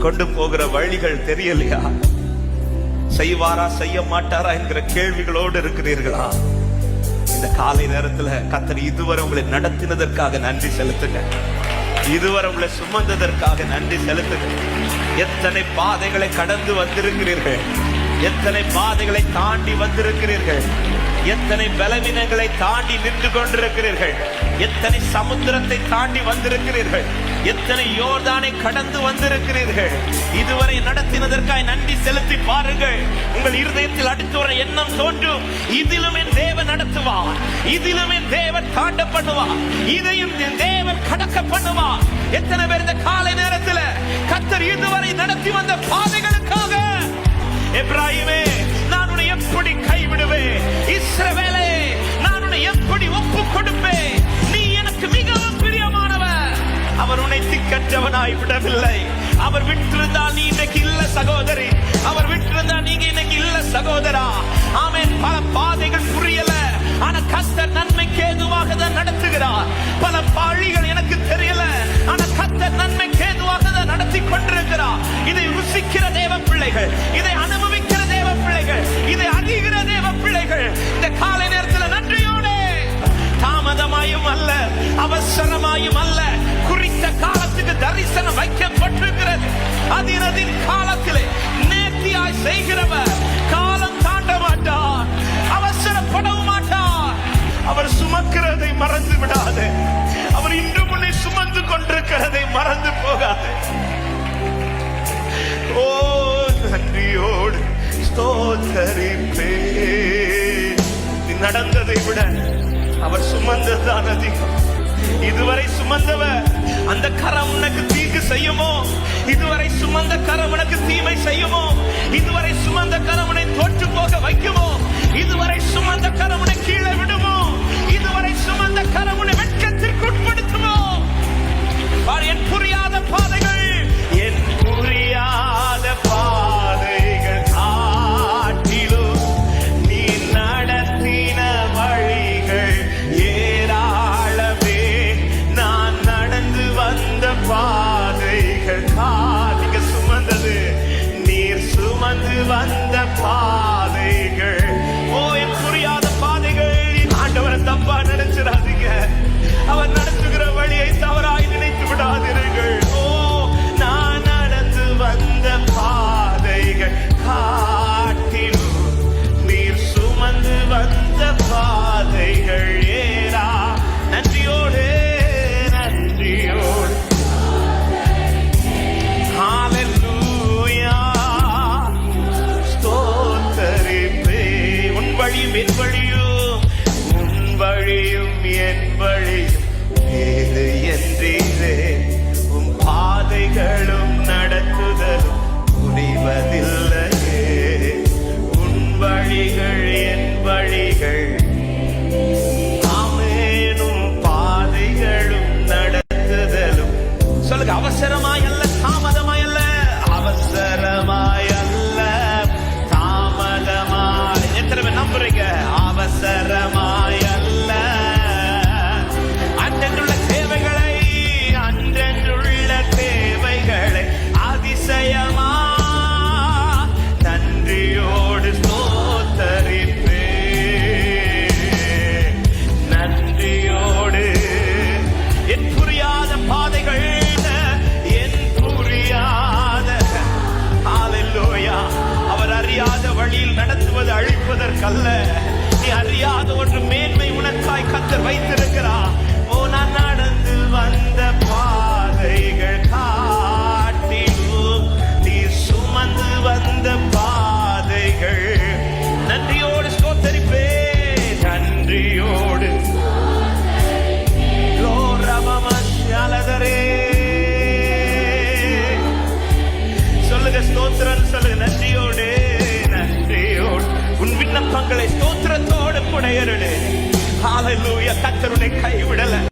கொண்டு போகிற வழிகள் தெரியலையா? செய்வாரா செய்ய மாட்டாரா என்கிற கேள்விகளோடு இருக்கிறீர்களா? இந்த காலை நேரத்துல கர்த்தர் இதுவரை உங்களை நடத்தினதற்காக நன்றி செலுத்துங்க. இதுவரை உங்களை சுமந்ததற்காக நன்றி செலுத்துங்க. எத்தனை பாதைகளை கடந்து வந்திருக்கிறீர்கள், எத்தனை பாதைகளை தாண்டி வந்திருக்கிறீர்கள், எத்தனை பலவீனங்களை தாண்டி நின்று கொண்டிருக்கிறீர்கள், எத்தனை சமுத்திரத்தை தாண்டி வந்திருக்கிறீர்கள், எத்தனை யோர்தானை கடந்து வந்திருக்கிறீர்கள். இதுவரை நடத்தினதற்காக நன்றி செலுத்தி பாருங்கள். உங்கள் இருதயத்தில் அடுத்து வர எண்ணம் தோன்றும், இதிலும் என் தேவன் நடத்துவார், இதிலும் என் தேவன் தாண்ட பண்ணுவார், இதையும் என் தேவன் கடக்க பண்ணுவார். எத்தனை பேர் இந்த காலை நேரத்தில் கர்த்தர் இதுவரை நடத்தி வந்த பாதைகளுக்காக, எப்ராயிமே நான் உன்னை எப்படி கைவிடுவேன், இஸ்ரவேலே நான் உன்னை எப்படி ஒப்பு கொடுப்பேன், நீ எனக்கு மிகவும் பிரியமானவர். அவர் உன்னை திக்கற்றவனாய் விடவில்லை. அவர் விட்டிருந்தால் நீ இன்னைக்கு இல்ல சகோதரி, அவர் விட்டிருந்தால் நீங்க இன்னைக்கு இல்ல சகோதரா. ஆமென். பல பாதைகள் புரியல, ஆனா கர்த்தர் நன்மைக்கு ஏதுவாக தான் நடத்துகிறார். பல பாழிகள் எனக்கு தெரியல, ஆனா கர்த்தர் நன்மைக்கு ஏதுவாக தான் நடத்தி கொண்டிருக்கிறார். இதை ருசிக்கிற தேவ பிள்ளைகள், இதை அனுபவிக்கிற தேவ பிள்ளைகள், இதை அறிகிற தேவ பிள்ளைகள் இந்த காலை நேரத்தில் நன்றியோடு, தாமதமாயும் அல்ல அவசரமாயும் அல்ல, குறித்த காலத்துக்கு தரிசனம் வைக்கப்பட்டிருக்கிறது. அதின் காலத்திலே நேர்த்தியாய் செய்கிறவர் காலம் தாண்ட மாட்டார், அவசரப்படவும் மாட்டார். அவர் சுமக்கிறதை மறந்து விடாது, அவர் இன்று முன்னே சுமந்து கொண்டிருக்கிறதை மறந்து போகாது. ஓ நன்றியோடு ஸ்தோத்தரிப்பே. நடந்ததை விட அவர் சுமந்ததுதான் அதிகம். இதுவரை சுமந்தவர் அந்த கரம் உனக்கு தீங்கு செய்யுமோ? இதுவரை சுமந்த கரம் உனக்கு தீமை செய்யுமோ? இதுவரை சுமந்த கரம் உன்னை தோற்று போக வைக்குமோ? இதுவரை சுமந்த கரம் உன்னை கீழே விடுமோ? இதுவரை சுமந்த கரம் உன்னை வெட்கத்திற்கு உட்படுத்துமோ? என் புரியாத பாதைகள், என் புரியாத பாதைகள் காட்டிலும் நீ நடத்தின வழிகள் ஏராளமே. நான் நடந்து வந்த பாதைகள், நீங்க சுமந்தது, நீர் சுமந்து வந்த பாதைகள். ஓ என் புரியாத பாதைகள். ஆண்டவரை தப்பா நினைச்சிடாதீங்க, அவர் நடத்துகிற வழியை தவறாய் நினைத்து விடாதீர்கள். ஓ நான் நடந்து வந்த பாதைகள் காட்டிலும் நீர் சுமந்து வந்த பாதைகள் ஏரா. நன்றியோடு நன்றியோடு ஹல்லேலூயா ஸ்தோத்தரிப்பே. உன் வழியும் என் வழியும், உன் வழியும் என் வழியும் ஏது என்றீரே. உன் பாதைகளும் நடத்துதலும் புரிவதில்லையே. உன் வழிகள் என் வழிகள், ஆமெனும் பாதைகளும் நடத்துதலும். சொல்லுங்க, அவசரமாய் அல்ல தாமதமாய் அல்ல, அவசரமாய் அல்ல தாமதமாய். எத்தனை பேர் நம்புறீங்க? அவசரமாய் அல்ல. அன்றென்றுள்ள தேவைகளை, அன்றென்றுள்ள தேவைகளை அதிசயமா நன்றியோடு ஸ்தோத்தரிப்பே. நன்றியோடு என் புரியாத பாதைகள், என் புரியாத ஹல்லேலூயா. அவர் அறியாத வழியில் நடத்துவது அழிப்பதற்கல்ல, நீ அறியாத ஒன்று மேன்மை உனக்காய் கர்த்தர் வைத்திருக்கிறார். ஓ நான் நடந்து வந்த பாதைகள் காட்டிலும் நீ சுமந்து வந்த பாதைகள். நன்றியோடு ஸ்தோத்தரிப்பே. நன்றியோடு சொல்லுங்க, ஸ்தோத்திரம் சொல்லுங்க. நன்றியோடு நன்றியோடு உன் விண்ணப்பங்களை ஸ்தோத்திரத்தோடு புடையருடு. ஹல்லேலூயா. கர்த்தர் உன்னை கைவிடல.